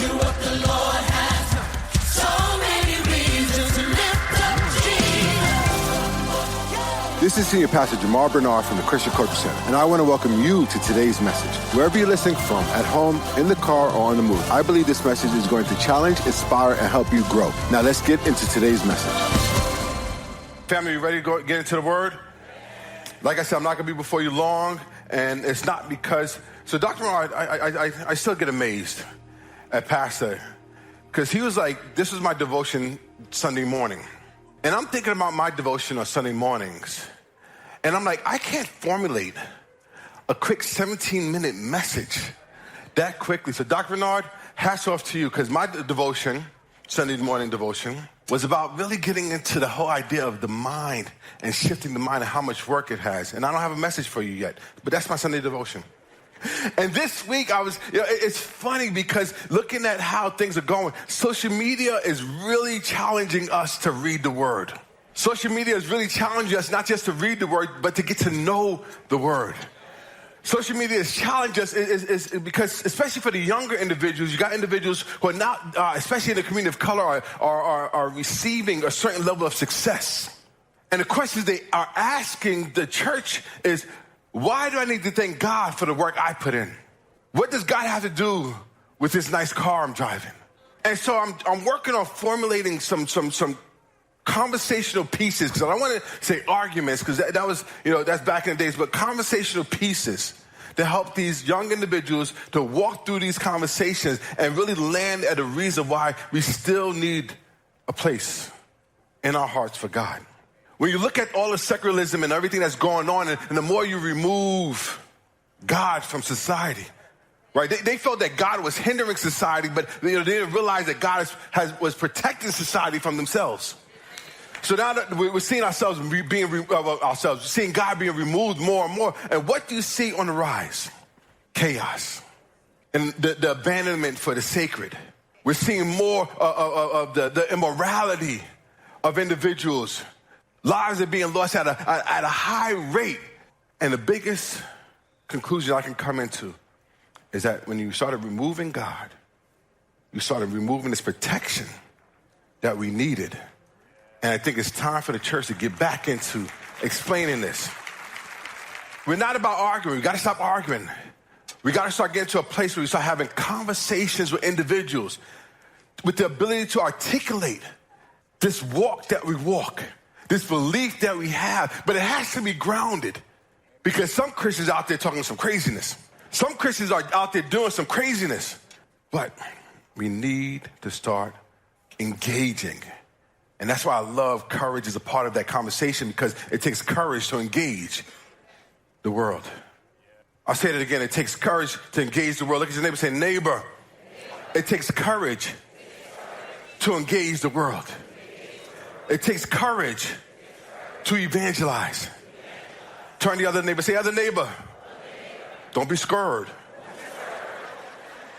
you up, the Lord has so many reasons to lift up Jesus. This is Senior Pastor Jamaal Bernard from the Christian Culture Center, and I want to welcome you to today's message. Wherever you're listening from, at home, in the car, or on the move, I believe this message is going to challenge, inspire, and help you grow. Now let's get into today's message. Family, you ready to get into the Word? Like I said, I'm not going to be before you long, and it's not because... So Dr. Bernard, I still get amazed at Pastor, because he was like, this was my devotion Sunday morning. And I'm thinking about my devotion on Sunday mornings. And I'm like, I can't formulate a quick 17-minute message that quickly. So Dr. Bernard, hats off to you, because my devotion, Sunday morning devotion, was about really getting into the whole idea of the mind and shifting the mind and how much work it has. And I don't have a message for you yet, but that's my Sunday devotion. And this week it's funny because looking at how things are going, social media is really challenging us to read the Word. Social media is really challenging us not just to read the Word, but to get to know the Word. Social media is challenging us is because, especially for the younger individuals, you got individuals who are not, especially in the community of color, are receiving a certain level of success. And the questions they are asking the church is, why do I need to thank God for the work I put in? What does God have to do with this nice car I'm driving? And so I'm working on formulating some conversational pieces, because I don't want to say arguments, because that was, that's back in the days, but conversational pieces to help these young individuals to walk through these conversations and really land at a reason why we still need a place in our hearts for God. When you look at all the secularism and everything that's going on, and the more you remove God from society, right? They felt that God was hindering society, but they didn't realize that God was protecting society from themselves. So now that we're seeing seeing God being removed more and more. And what do you see on the rise? Chaos and the abandonment for the sacred. We're seeing more of the immorality of individuals. Lives are being lost at a high rate. And the biggest conclusion I can come into is that when you started removing God, you started removing this protection that we needed. And I think it's time for the church to get back into explaining this. We're not about arguing. We got to stop arguing. We got to start getting to a place where we start having conversations with individuals with the ability to articulate this walk that we walk, this belief that we have. But it has to be grounded, because some Christians out there talking some craziness. Some Christians are out there doing some craziness. But we need to start engaging. And that's why I love courage as a part of that conversation, because it takes courage to engage the world. I'll say it again. It takes courage to engage the world. Look at your neighbor and say, neighbor, it takes courage to engage the world. It takes courage to evangelize. Turn to the other neighbor. Say, other neighbor. Don't be scared.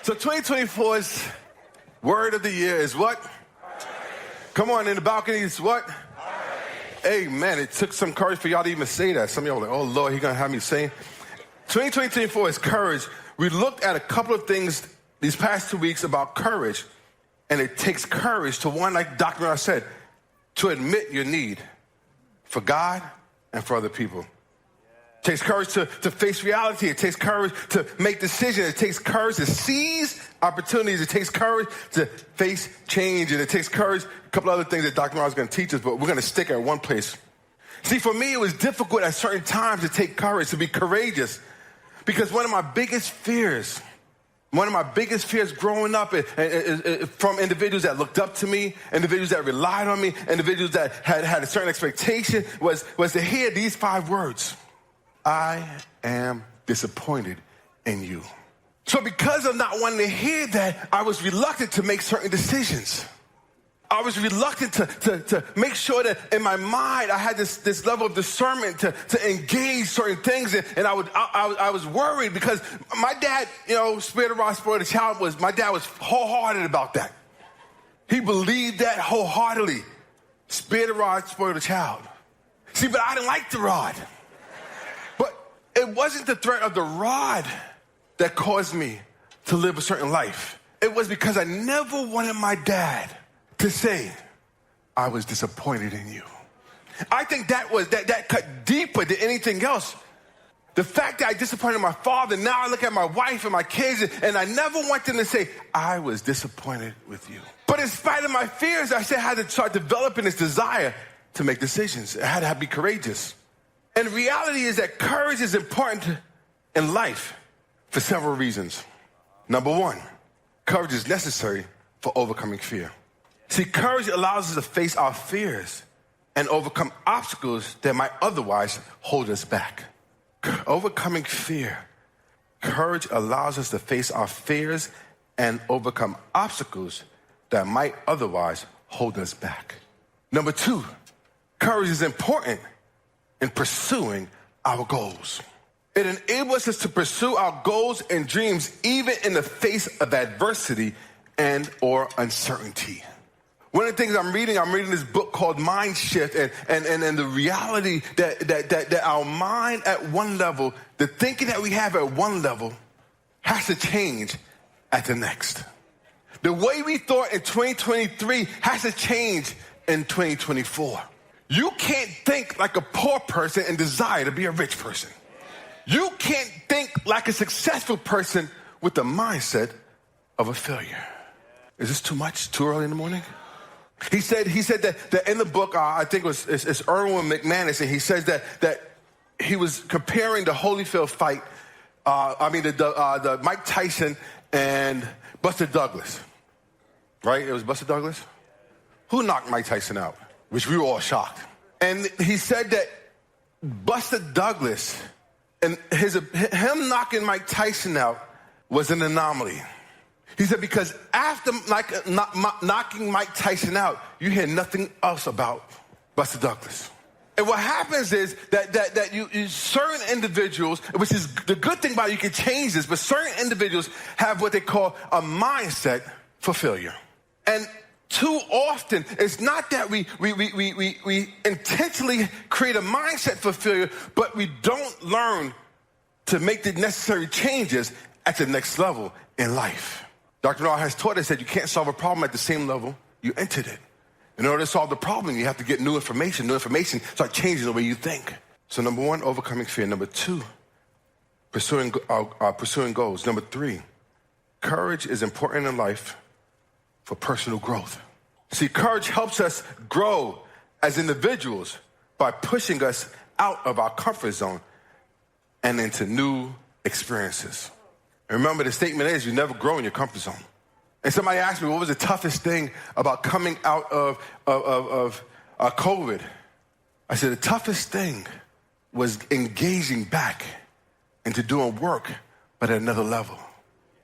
So 2024's word of the year is what? Come on, in the balconies, what? Amen. It took some courage for y'all to even say that. Some of y'all were like, oh, Lord, he's going to have me say. 2024 is courage. We looked at a couple of things these past 2 weeks about courage. And it takes courage to, one, like Dr. Bernard said, to admit your need for God and for other people. It takes courage to face reality. It takes courage to make decisions. It takes courage to seize opportunities. It takes courage to face change. And it takes courage, a couple other things that Dr. Bernard is going to teach us, but we're going to stick at one place. See, for me, it was difficult at certain times to take courage, to be courageous, because one of my biggest fears growing up from individuals that looked up to me, individuals that relied on me, individuals that had a certain expectation was to hear these 5 words. I am disappointed in you. So because of not wanting to hear that, I was reluctant to make certain decisions. I was reluctant to make sure that in my mind I had this level of discernment to engage certain things, and I was worried because my dad, spirit of rod, spoiled the child, my dad was wholehearted about that. He believed that wholeheartedly. Spirit of rod, spoiled the child. See, but I didn't like the rod. But it wasn't the threat of the rod that caused me to live a certain life. It was because I never wanted my dad to say, I was disappointed in you. I think that cut deeper than anything else. The fact that I disappointed my father, now I look at my wife and my kids, and I never want them to say, I was disappointed with you. But in spite of my fears, I still had to start developing this desire to make decisions. I had to be courageous. And the reality is that courage is important in life for several reasons. Number one, courage is necessary for overcoming fear. See, courage allows us to face our fears and overcome obstacles that might otherwise hold us back. Overcoming fear. Courage allows us to face our fears and overcome obstacles that might otherwise hold us back. Number two, courage is important in pursuing our goals. It enables us to pursue our goals and dreams even in the face of adversity and or uncertainty. One of the things I'm reading this book called Mind Shift, and the reality that our mind at one level, the thinking that we have at one level, has to change at the next. The way we thought in 2023 has to change in 2024. You can't think like a poor person and desire to be a rich person. You can't think like a successful person with the mindset of a failure. Is this too much? Too early in the morning? He said that in the book, I think it's Erwin McManus, and he says that he was comparing the Holyfield fight, the Mike Tyson and Buster Douglas, right? It was Buster Douglas? Who knocked Mike Tyson out? Which we were all shocked. And he said that Buster Douglas and him knocking Mike Tyson out was an anomaly. He said, because after knocking Mike Tyson out, you hear nothing else about Buster Douglas. And what happens is that you certain individuals, which is the good thing about it, you can change this, but certain individuals have what they call a mindset for failure. And too often, it's not that we intentionally create a mindset for failure, but we don't learn to make the necessary changes at the next level in life. Dr. Bernard has taught us that you can't solve a problem at the same level you entered it. In order to solve the problem, you have to get new information. New information start changing the way you think. So number one, overcoming fear. Number two, pursuing goals. Number three, courage is important in life for personal growth. See, courage helps us grow as individuals by pushing us out of our comfort zone and into new experiences. And remember, the statement is you never grow in your comfort zone. And somebody asked me, what was the toughest thing about coming out of COVID? I said, the toughest thing was engaging back into doing work, but at another level.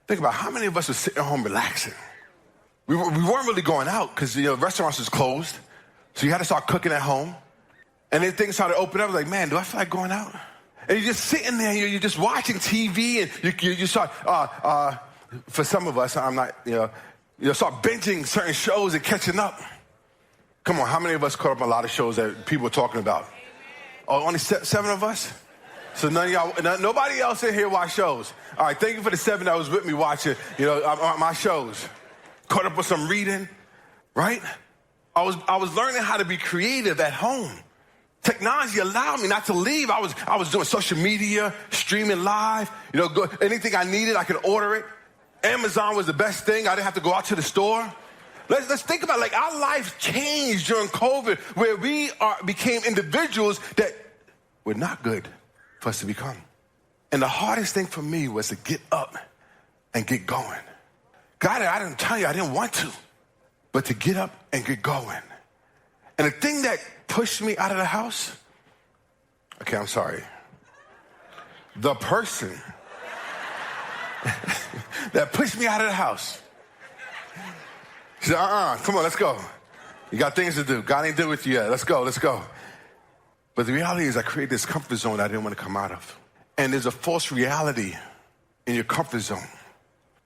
Think about how many of us were sitting at home relaxing. We weren't really going out because, restaurants was closed. So you had to start cooking at home. And then things started opening up. I was like, man, do I feel like going out? And you're just sitting there, you're just watching TV, and you start, for some of us, I'm not, start binging certain shows and catching up. Come on, how many of us caught up on a lot of shows that people were talking about? Oh, only 7 of us? So none of y'all, nobody else in here watch shows. All right, thank you for the 7 that was with me watching, my shows. Caught up with some reading, right? I was learning how to be creative at home. Technology allowed me not to leave. I was doing social media, streaming live. Anything I needed, I could order it. Amazon was the best thing. I didn't have to go out to the store. Let's think about our life changed during COVID, where we became individuals that were not good for us to become. And the hardest thing for me was to get up and get going. God, I didn't tell you I didn't want to, but to get up and get going. And the thing that pushed me out of the house, okay, I'm sorry. The person that pushed me out of the house, she said, come on, let's go. You got things to do. God ain't done with you yet. Let's go. But the reality is I created this comfort zone I didn't want to come out of. And there's a false reality in your comfort zone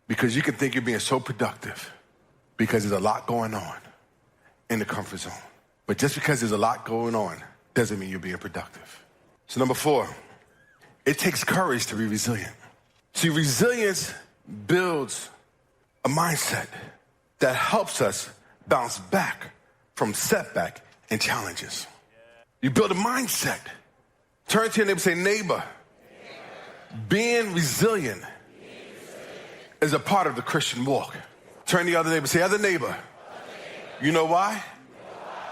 because you can think you're being so productive because there's a lot going on in the comfort zone. But just because there's a lot going on doesn't mean you're being productive. So number 4, it takes courage to be resilient. See, resilience builds a mindset that helps us bounce back from setback and challenges. You build a mindset. Turn to your neighbor and say, neighbor, being resilient is a part of the Christian walk. Turn to the other neighbor and say, other neighbor. You know why?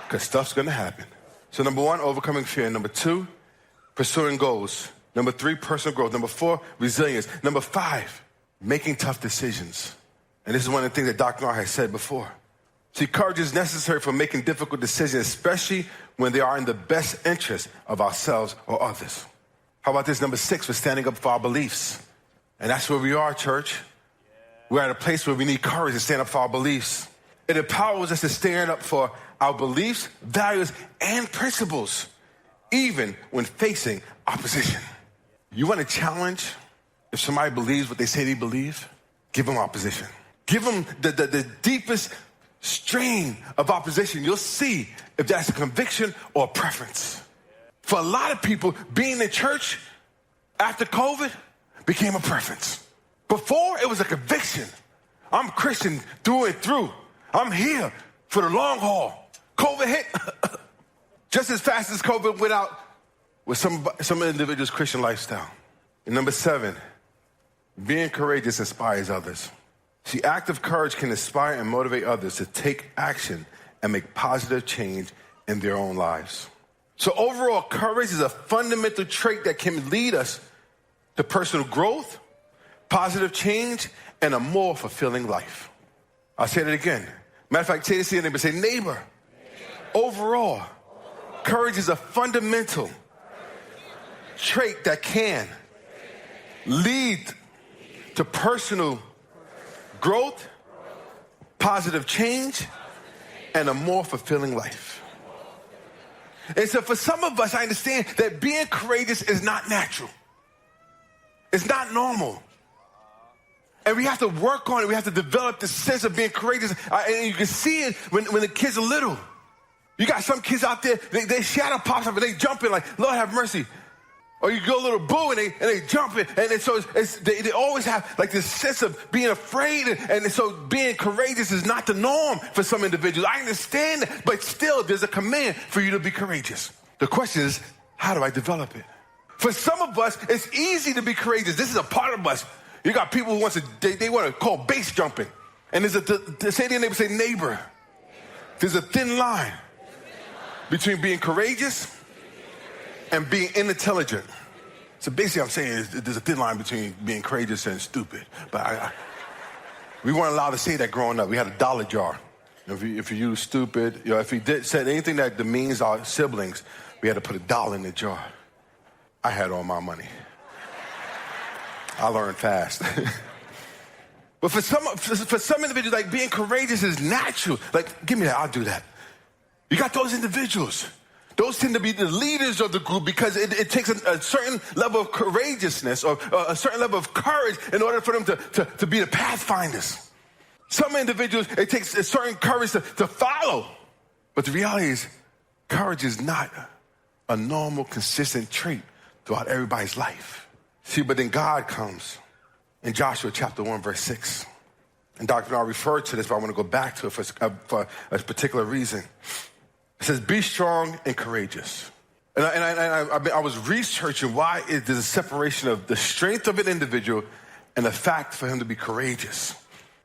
Because stuff's going to happen. So number 1, overcoming fear. Number 2, pursuing goals. Number 3, personal growth. Number 4, resilience. Number 5, making tough decisions. And this is one of the things that Dr. Bernard has said before. See, courage is necessary for making difficult decisions, especially when they are in the best interest of ourselves or others. How about this? Number 6, for standing up for our beliefs. And that's where we are, church. We're at a place where we need courage to stand up for our beliefs. It empowers us to stand up for our beliefs, values, and principles, even when facing opposition. You want a challenge? If somebody believes what they say they believe, give them opposition. Give them the deepest strain of opposition. You'll see if that's a conviction or a preference. For a lot of people, being in church after COVID became a preference. Before, it was a conviction. I'm Christian through and through. I'm here for the long haul. COVID hit just as fast as COVID went out with some individuals' Christian lifestyle. And number 7, being courageous inspires others. See, active courage can inspire and motivate others to take action and make positive change in their own lives. So overall, courage is a fundamental trait that can lead us to personal growth, positive change, and a more fulfilling life. I'll say that again. Matter of fact, say this to your neighbor. Say, neighbor. Overall, courage is a fundamental trait that can lead to personal growth, positive change, and a more fulfilling life. And so for some of us, I understand that being courageous is not natural. It's not normal. And we have to work on it. We have to develop this sense of being courageous. And you can see it when the kids are little. You got some kids out there, they shadow pops up and they jump in like, Lord have mercy. Or you go a little boo and they jump in. And so they always have like this sense of being afraid. And so being courageous is not the norm for some individuals. I understand that, but still there's a command for you to be courageous. The question is, how do I develop it? For some of us, it's easy to be courageous. This is a part of us. You got people who want to call base jumping. And say to your neighbor, say neighbor. There's a thin line between being courageous and being unintelligent. So basically I'm saying there's a thin line between being courageous and stupid. But we weren't allowed to say that growing up. We had a dollar jar. If you use stupid, if he said anything that demeans our siblings, we had to put $1 in the jar. I had all my money. I learned fast. But for some individuals, like being courageous is natural. Like, give me that, I'll do that. You got those individuals. Those tend to be the leaders of the group because it takes a certain level of courageousness or a certain level of courage in order for them to be the pathfinders. Some individuals, it takes a certain courage to follow. But the reality is, courage is not a normal, consistent trait throughout everybody's life. See, but then God comes in Joshua chapter 1, verse 6. And Dr. Bernard referred to this, but I want to go back to it for a particular reason. It says, be strong and courageous. And I was researching why there's a separation of the strength of an individual and the fact for him to be courageous.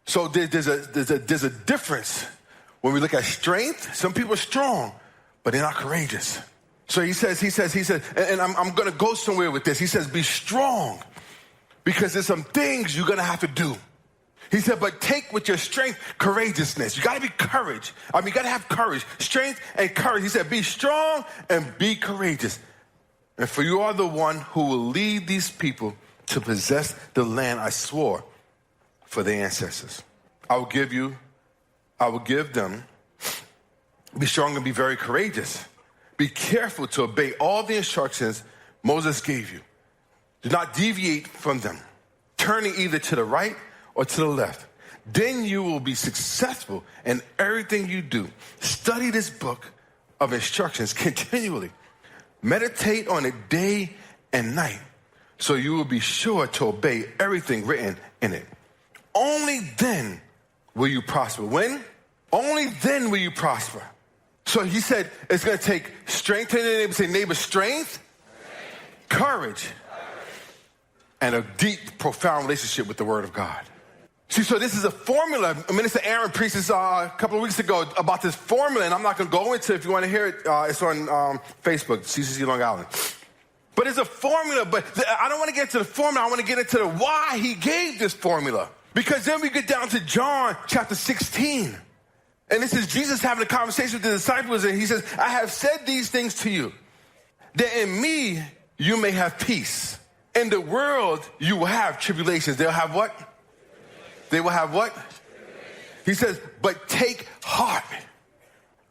So there's a difference when we look at strength. Some people are strong, but they're not courageous. So he says, and I'm going to go somewhere with this. He says, be strong because there's some things you're going to have to do. He said, but take with your strength courageousness. You got to be courage. You got to have courage, strength and courage. He said, be strong and be courageous. And for you are the one who will lead these people to possess the land I swore for their ancestors. I will give them. Be strong and be very courageous. Be careful to obey all the instructions Moses gave you. Do not deviate from them, turning either to the right or to the left. Then you will be successful in everything you do. Study this book of instructions continually. Meditate on it day and night, so you will be sure to obey everything written in it. Only then will you prosper. When? Only then will you prosper. So he said it's going to take strength. Turn to your neighbor, say, neighbor, strength, courage, and a deep, profound relationship with the Word of God. See, so this is a formula. Minister Aaron preached this a couple of weeks ago about this formula, and I'm not going to go into it. If you want to hear it, it's on Facebook, CCC Long Island. But it's a formula, but I don't want to get into the formula. I want to get into the why he gave this formula. Because then we get down to John chapter 16. And this is Jesus having a conversation with the disciples, and he says, I have said these things to you, that in me you may have peace. In the world you will have tribulations. They'll have what? They will have what? He says, but take heart.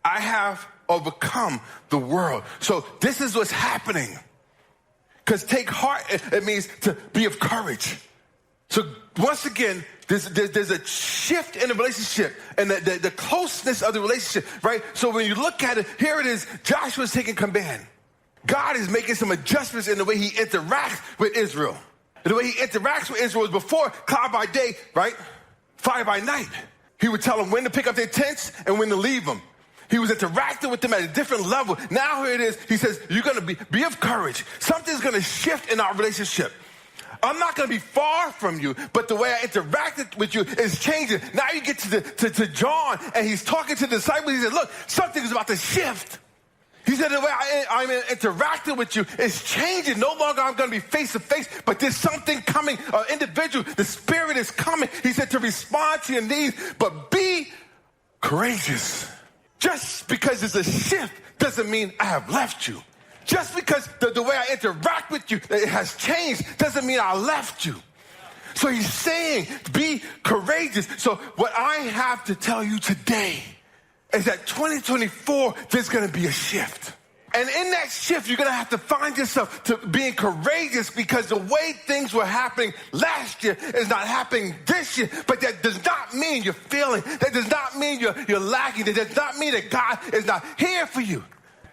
I have overcome the world. So this is what's happening. Because take heart, it means to be of courage. So once again, there's a shift in the relationship and the closeness of the relationship, right? So when you look at it, here it is, Joshua's taking command. God is making some adjustments in the way he interacts with Israel. The way he interacts with Israel was before cloud by day, right? Fire by night. He would tell them when to pick up their tents and when to leave them. He was interacting with them at a different level. Now here it is. He says, you're going to be of courage. Something's going to shift in our relationship. I'm not going to be far from you, but the way I interacted with you is changing. Now you get to John, and he's talking to the disciples. He said, look, something is about to shift. He said, the way I'm interacting with you is changing. No longer I'm going to be face to face, but there's something coming, individual. The Spirit is coming. He said to respond to your needs, but be courageous. Just because there's a shift doesn't mean I have left you. Just because the way I interact with you, it has changed, doesn't mean I left you. So he's saying, be courageous. So what I have to tell you today is that 2024, there's going to be a shift. And in that shift, you're going to have to find yourself to being courageous, because the way things were happening last year is not happening this year. But that does not mean you're failing. That does not mean you're lacking. That does not mean that God is not here for you.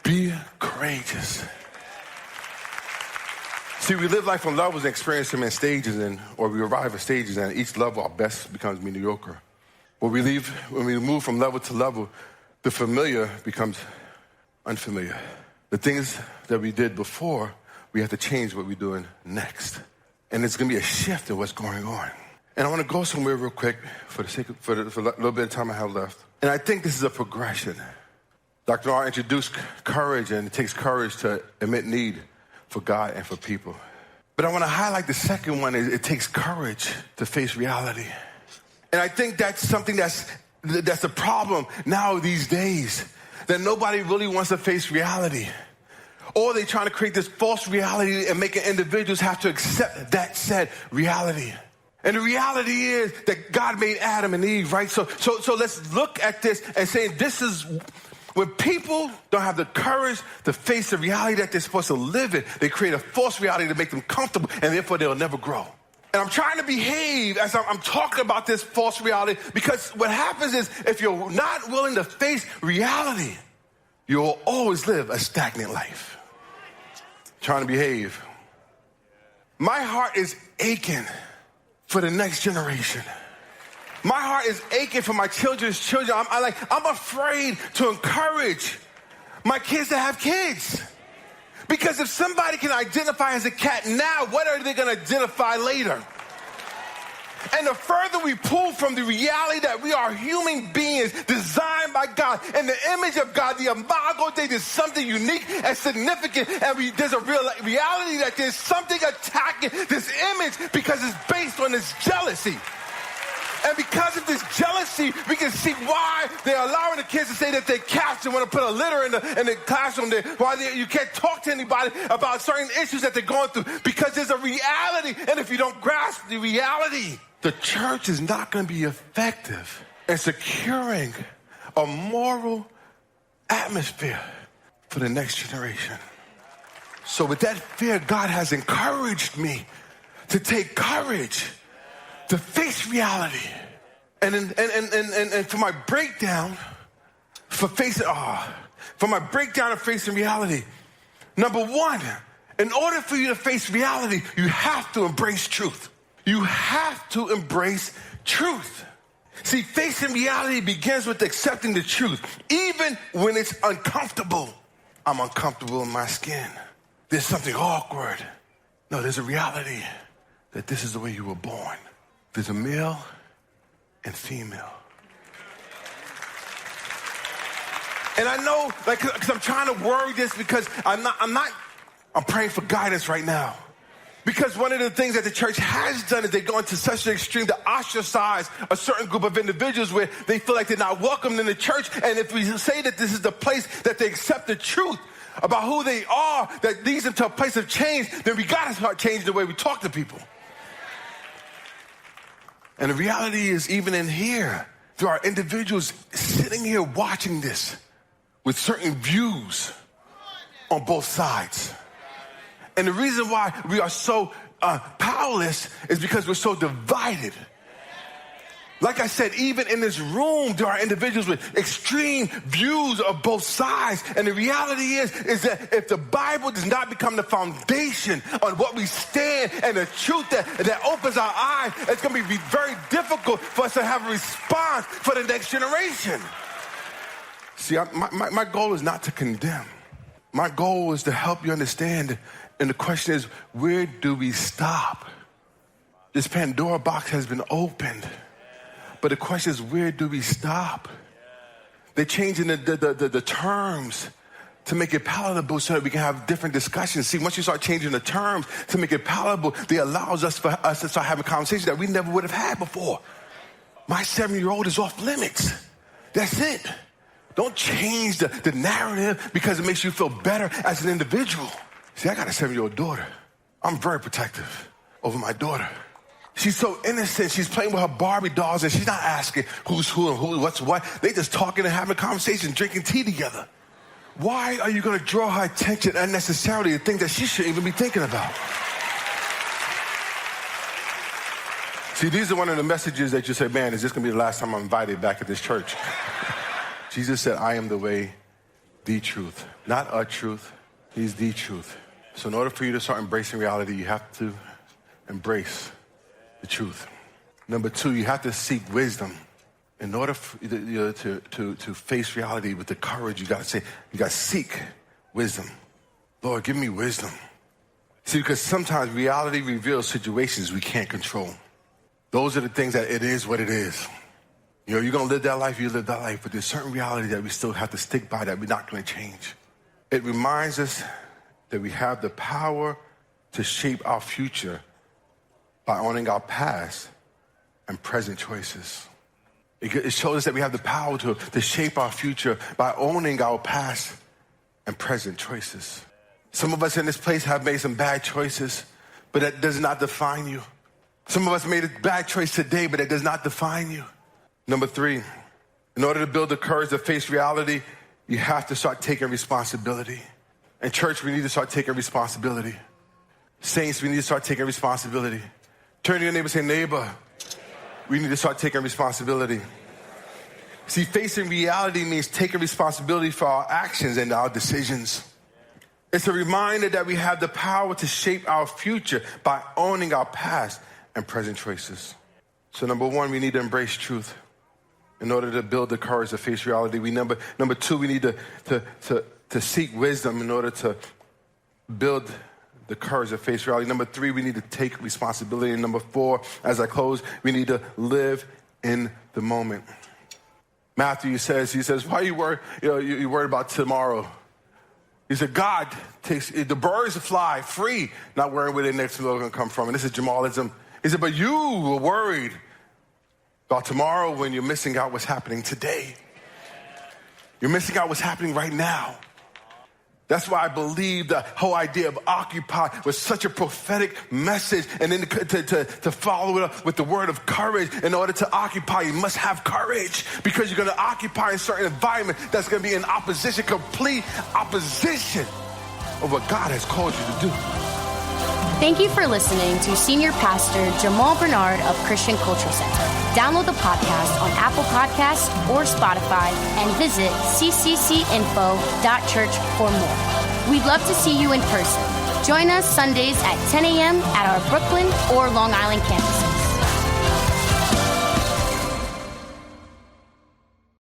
Be courageous. See, we live life on levels and experience them in stages, or we arrive at stages, and at each level, our best becomes mediocre. When we move from level to level, the familiar becomes unfamiliar. The things that we did before, we have to change what we're doing next. And it's going to be a shift in what's going on. And I want to go somewhere real quick for the little bit of time I have left. And I think this is a progression. Dr. R introduced courage, and it takes courage to admit need for God and for people. But I want to highlight the second one, is it takes courage to face reality. And I think that's something that's a problem now these days, that nobody really wants to face reality. Or they're trying to create this false reality and making individuals have to accept that said reality. And the reality is that God made Adam and Eve, right? So let's look at this and say, this is when people don't have the courage to face the reality that they're supposed to live in. They create a false reality to make them comfortable, and therefore they'll never grow. And I'm trying to behave as I'm talking about this false reality, because what happens is, if you're not willing to face reality, you'll always live a stagnant life. Trying to behave. My heart is aching for the next generation. My heart is aching for my children's children. I'm afraid to encourage my kids to have kids. Because if somebody can identify as a cat now, what are they going to identify later? And the further we pull from the reality that we are human beings designed by God in the image of God, the imago Dei, is something unique and significant. And there's a real reality that there's something attacking this image, because it's based on this jealousy. And because of this jealousy, we can see why they're allowing the kids to say that they're cats and want to put a litter in the classroom there. Why you can't talk to anybody about certain issues that they're going through. Because there's a reality. And if you don't grasp the reality, the church is not going to be effective in securing a moral atmosphere for the next generation. So with that fear, God has encouraged me to take courage to face reality. And for my breakdown, for my breakdown of facing reality, number one, in order for you to face reality, you have to embrace truth. You have to embrace truth. See, facing reality begins with accepting the truth, even when it's uncomfortable. I'm uncomfortable in my skin. There's something awkward. No, there's a reality that this is the way you were born. There's a male and female. And I know, because I'm trying to word this because I'm praying for guidance right now. Because one of the things that the church has done is they go into such an extreme to ostracize a certain group of individuals where they feel like they're not welcomed in the church. And if we say that this is the place that they accept the truth about who they are, that leads them to a place of change, then we got to start changing the way we talk to people. And the reality is, even in here, there are individuals sitting here watching this with certain views on both sides. And the reason why we are so powerless is because we're so divided. Like I said, even in this room, there are individuals with extreme views of both sides. And the reality is that if the Bible does not become the foundation on what we stand and the truth that opens our eyes, it's going to be very difficult for us to have a response for the next generation. See, my goal is not to condemn. My goal is to help you understand. And the question is, where do we stop? This Pandora box has been opened. But the question is, where do we stop? They're changing the terms to make it palatable so that we can have different discussions. See, once you start changing the terms to make it palatable, it allows us to start having conversations that we never would have had before. My 7-year-old is off limits. That's it. Don't change the narrative because it makes you feel better as an individual. See, I got a 7-year-old daughter. I'm very protective over my daughter. She's so innocent. She's playing with her Barbie dolls, and she's not asking who's who and who, what's what. They just talking and having conversations, drinking tea together. Why are you going to draw her attention unnecessarily to things that she shouldn't even be thinking about? See, these are one of the messages that you say, man, is this going to be the last time I'm invited back at this church? Jesus said, I am the way, the truth. Not a truth. He's the truth. So in order for you to start embracing reality, you have to embrace the truth. Number 2, you have to seek wisdom. In order to face reality with the courage, you got to seek wisdom. Lord, give me wisdom. See, because sometimes reality reveals situations we can't control. Those are the things that it is what it is. You know, you're going to live that life, you live that life, but there's certain reality that we still have to stick by that we're not going to change. It reminds us that we have the power to shape our future by owning our past and present choices. It shows us that we have the power to shape our future by owning our past and present choices. Some of us in this place have made some bad choices, but that does not define you. Some of us made a bad choice today, but that does not define you. Number 3, in order to build the courage to face reality, you have to start taking responsibility. In church, we need to start taking responsibility. Saints, we need to start taking responsibility. Turn to your neighbor and say, neighbor, we need to start taking responsibility. See, facing reality means taking responsibility for our actions and our decisions. It's a reminder that we have the power to shape our future by owning our past and present choices. So number 1, we need to embrace truth. In order to build the courage to face reality, number 2, we need to seek wisdom in order to build the courage to face reality. Number 3, we need to take responsibility. And number 4, as I close, we need to live in the moment. Matthew says, why are you worried? You're worried about tomorrow. He said, God takes the birds fly free, not worrying where their next meal is going to come from. And this is Jamalism. He said, but you were worried about tomorrow when you're missing out what's happening today. You're missing out what's happening right now. That's why I believe the whole idea of occupy was such a prophetic message. And then to follow it up with the word of courage. In order to occupy, you must have courage, because you're going to occupy a certain environment that's going to be in opposition, complete opposition of what God has called you to do. Thank you for listening to Senior Pastor Jamaal Bernard of Christian Cultural Center. Download the podcast on Apple Podcasts or Spotify and visit cccinfo.church for more. We'd love to see you in person. Join us Sundays at 10 a.m. at our Brooklyn or Long Island campuses.